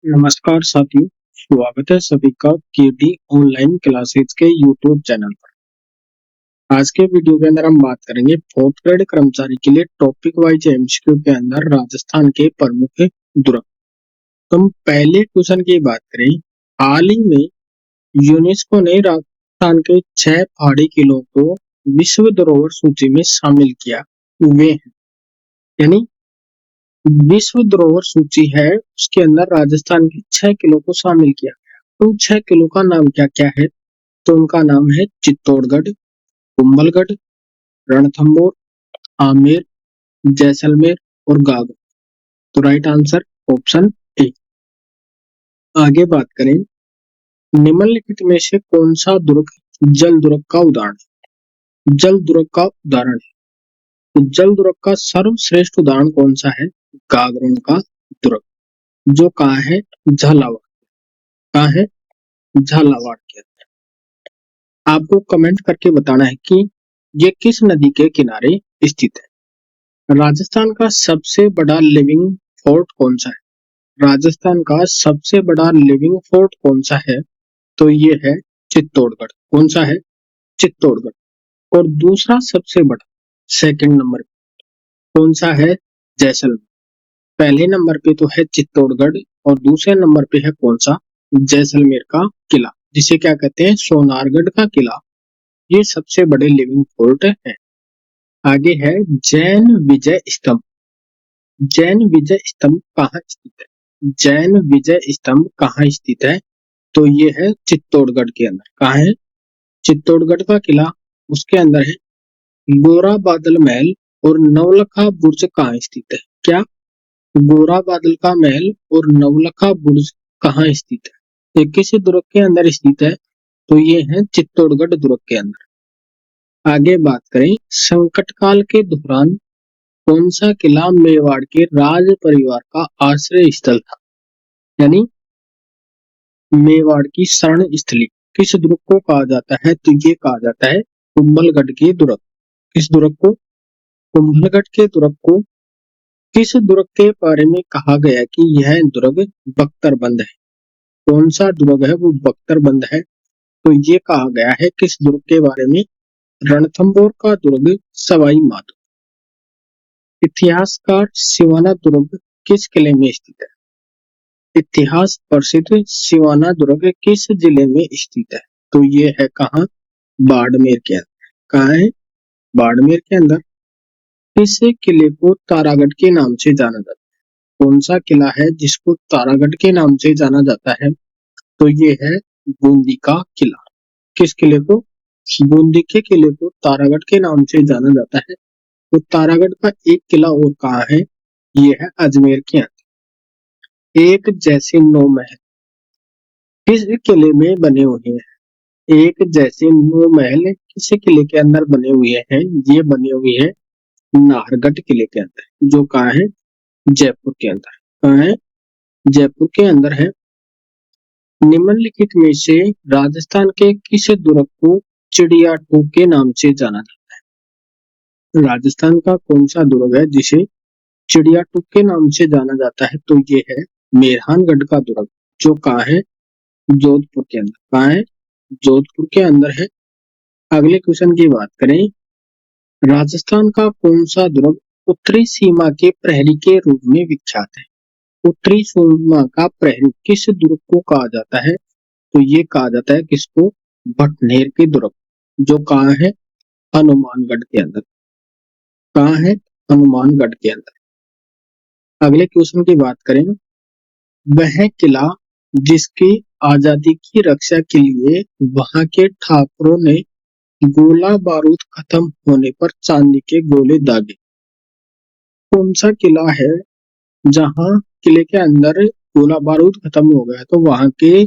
नमस्कार साथियों, स्वागत है सभी का केडी ऑनलाइन क्लासेज के यूट्यूब चैनल पर। आज के वीडियो के अंदर हम बात करेंगे फोर्थ ग्रेड कर्मचारी के लिए टॉपिक वाइज एमसीक्यू के अंदर राजस्थान के प्रमुख दुर्ग। तो हम पहले क्वेश्चन की बात करें, हाल ही में यूनेस्को ने राजस्थान के 6 पहाड़ी किलों को विश्व धरोहर सूची में शामिल किया हुए हैं। यानी विश्व धरोहर सूची है, उसके अंदर राजस्थान के 6 किलो को शामिल किया गया। उन 6 किलो का नाम क्या क्या है? तो उनका नाम है चित्तौड़गढ़, कुंभलगढ़, रणथंभौर, आमेर, जैसलमेर और गागल। तो राइट आंसर ऑप्शन ए। आगे बात करें, निम्नलिखित में से कौन सा दुर्ग जल दुर्ग का उदाहरण है? जल दुर्ग का उदाहरण है, तो जल दुर्ग का सर्वश्रेष्ठ उदाहरण कौन सा है? गागरोन का दुर्ग, जो कहाँ है? झालावाड़। कहाँ है? झालावाड़ के अंदर। आपको कमेंट करके बताना है कि ये किस नदी के किनारे स्थित है। राजस्थान का सबसे बड़ा लिविंग फोर्ट कौन सा है? राजस्थान का सबसे बड़ा लिविंग फोर्ट कौन सा है? तो ये है चित्तौड़गढ़। कौन सा है? चित्तौड़गढ़। और दूसरा सबसे बड़ा सेकंड नंबर कौन सा है? जैसलमेर। पहले नंबर पे तो है चित्तौड़गढ़ और दूसरे नंबर पे है कौन सा? जैसलमेर का किला, जिसे क्या कहते हैं? सोनारगढ़ का किला। ये सबसे बड़े लिविंग फोर्ट है। आगे है जैन विजय स्तंभ। जैन विजय स्तंभ कहाँ स्थित है? जैन विजय स्तंभ कहाँ स्थित है? तो ये है चित्तौड़गढ़ के अंदर। कहाँ है? चित्तौड़गढ़ का किला, उसके अंदर है। गोरा बादल महल और नवलखा बुर्ज कहाँ स्थित है? क्या? गोरा बादल का महल और नवलखा बुर्ज कहाँ स्थित है? ये किस दुर्ग के अंदर स्थित है? तो ये है चित्तौड़गढ़ दुर्ग के अंदर। आगे बात करें, संकट काल के दौरान कौन सा किला मेवाड़ के राज परिवार का आश्रय स्थल था? यानी मेवाड़ की शरण स्थली किस दुर्ग को कहा जाता है? तो ये कहा जाता है कुंभलगढ़ के दुर्ग। किस दुर्ग को? कुंभलगढ़ के दुर्ग को। किस दुर्ग के बारे में कहा गया कि यह दुर्ग बख्तरबंद है? कौन सा दुर्ग है वो बख्तरबंद है? तो ये कहा गया है किस दुर्ग के बारे में? रणथंभौर का दुर्ग सवाई माधो। इतिहासकार सिवाना दुर्ग किस किले में स्थित है? इतिहास प्रसिद्ध सिवाना दुर्ग किस जिले में स्थित है? तो ये है कहाँ? बाड़मेर के अंदर। कहाँ है? बाड़मेर के अंदर। इस किले को तारागढ़ के नाम से जाना जाता है। कौन सा किला है जिसको तारागढ़ के नाम से जाना जाता है? तो ये है बूंदी का किला। किस किले को? बूंदी के किले को तारागढ़ के नाम से जाना जाता है। तो तारागढ़ का एक किला और कहाँ है? ये है अजमेर के अंदर। एक जैसे 9 महल किस किले में बने हुए हैं? एक जैसे 9 महल किस किले के अंदर बने हुए हैं? ये बने हुए हैं नाहरगढ़ किले के अंदर, जो कहाँ है? जयपुर के अंदर। कहाँ है? जयपुर के अंदर है। निम्नलिखित में से राजस्थान के किस दुर्ग को चिड़िया टूक के नाम से जाना जाता है? राजस्थान का कौन सा दुर्ग है जिसे चिड़िया टूक के नाम से जाना जाता है? तो ये है मेहरानगढ़ का दुर्ग, जो कहाँ है? जोधपुर के अंदर। कहाँ है? जोधपुर के अंदर है। अगले क्वेश्चन की बात करें, राजस्थान का कौन सा दुर्ग उत्तरी सीमा के प्रहरी के रूप में विख्यात है? उत्तरी सीमा का प्रहरी किस दुर्ग को कहा जाता है? तो ये कहा जाता है किसको? भटनेर के दुर्ग, जो कहाँ है? हनुमानगढ़ के अंदर। कहाँ है? हनुमानगढ़ के अंदर। अगले क्वेश्चन की बात करें, वह किला जिसकी आजादी की रक्षा के लिए वहां के ठाकुरों ने गोला बारूद खत्म होने पर चांदी के गोले दागे, कौन सा किला है जहां किले के अंदर गोला बारूद खत्म हो गया तो वहां के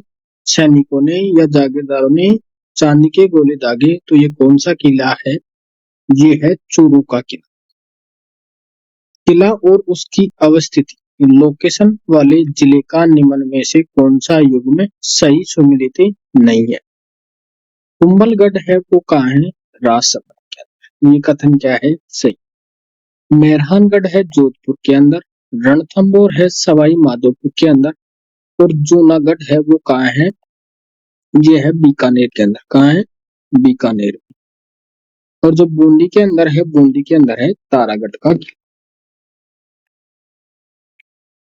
सैनिकों ने या जागीरदारों ने चांदी के गोले दागे? तो ये कौन सा किला है? ये है चूरू का किला। किला और उसकी अवस्थिति लोकेशन वाले जिले का निम्न में से कौन सा युग में सही सुमिलित नहीं है? कुंभलगढ़ है वो कहाँ है? राजसमंद के अंदर। ये कथन क्या है? सही। मेहरानगढ़ है जोधपुर के अंदर। रणथंभौर है सवाई माधोपुर के अंदर। और जूनागढ़ है वो कहाँ है, ये है बीकानेर के अंदर। कहाँ है, बीकानेर। और जो बूंदी के अंदर है, बूंदी के अंदर है तारागढ़ का किला।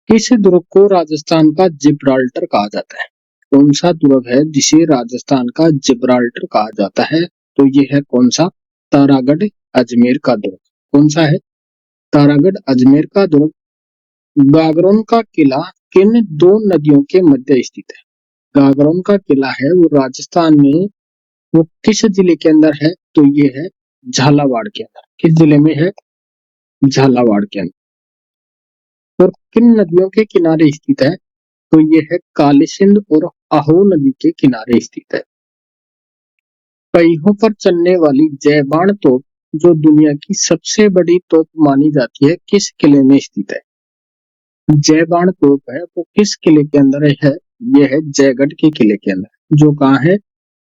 किस दुर्ग को राजस्थान का जिब्राल्टर कहा जाता है? कौन सा दुर्ग है जिसे राजस्थान का जिब्राल्टर कहा जाता है? तो ये है कौन सा, तारागढ़ अजमेर का दुर्ग। कौन सा है, तारागढ़ अजमेर का दुर्ग। गागरोन का किला किन दो नदियों के मध्य स्थित है? गागरोन का किला है वो राजस्थान में, वो किस जिले के अंदर है? तो ये है झालावाड़ के अंदर। किस जिले में है, झालावाड़ के अंदर। और किन नदियों के किनारे स्थित है? तो ये है काली सिंध और आहो नदी के किनारे स्थित है। पहियों पर चलने वाली जयबान तोप जो दुनिया की सबसे बड़ी तोप मानी जाती है, किस किले में स्थित है? जयबान तोप है वो किस किले के अंदर है? ये है जयगढ़ के किले के अंदर, जो कहाँ है,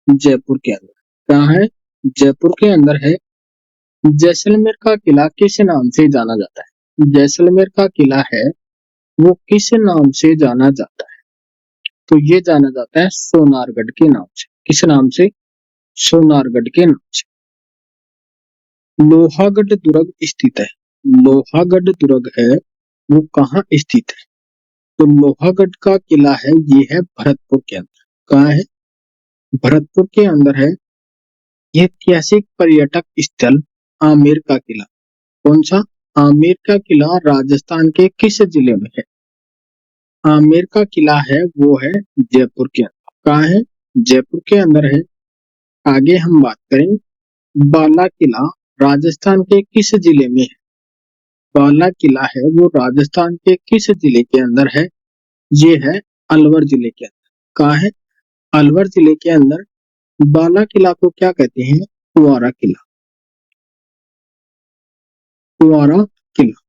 जयपुर के अंदर। कहाँ है, जयपुर के अंदर है। जैसलमेर का किला किस नाम से जाना जाता है? जैसलमेर का किला है वो किस नाम से जाना जाता है? तो ये जाना जाता है सोनारगढ़ के नाम से। किस नाम से, सोनारगढ़ के नाम से। लोहागढ़ दुर्ग स्थित है, लोहागढ़ दुर्ग है वो कहाँ स्थित है? तो लोहागढ़ का किला है ये है भरतपुर के अंदर। कहाँ है, भरतपुर के अंदर है। ऐतिहासिक पर्यटक स्थल आमेर का किला। कौन सा, आमेर का किला राजस्थान के किस जिले में है? आमेर का किला है वो है जयपुर के अंदर। कहाँ है, जयपुर के अंदर है। आगे हम बात करें, बाला किला राजस्थान के किस जिले में है? बाला किला है वो राजस्थान के किस जिले के अंदर है? ये है अलवर जिले के अंदर। कहाँ है, अलवर जिले के अंदर। बाला किला को क्या कहते हैं, कुंवारा किला। कुंवारा किला,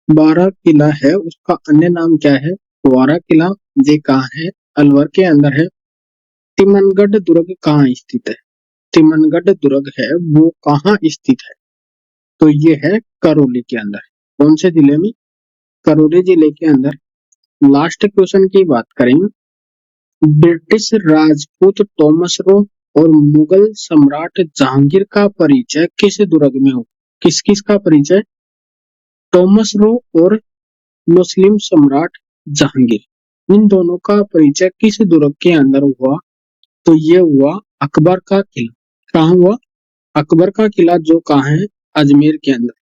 बारा किला है उसका अन्य नाम क्या है, कुंवारा किला। ये कहाँ है, अलवर के अंदर है। तिमनगढ़ दुर्ग कहाँ स्थित है? तिमनगढ़ दुर्ग है वो कहाँ स्थित है? तो ये है करौली के अंदर। कौन से जिले में, करौली जिले के अंदर। लास्ट क्वेश्चन की बात करें, ब्रिटिश राजपूत टॉमस रो और मुगल सम्राट जहांगीर का परिचय किस दुर्ग में हो? किस किस का परिचय, टॉमस रो और मुस्लिम सम्राट जहांगीर, इन दोनों का परिचय किस दुर्ग के अंदर हुआ? तो ये हुआ अकबर का किला। कहाँ हुआ, अकबर का किला, जो कहाँ है, अजमेर के अंदर।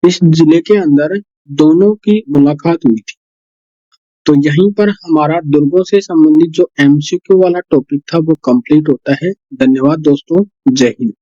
इस जिले के अंदर दोनों की मुलाकात हुई थी। तो यहीं पर हमारा दुर्गों से संबंधित जो एमसीक्यू वाला टॉपिक था वो कंप्लीट होता है। धन्यवाद दोस्तों, जय हिंद।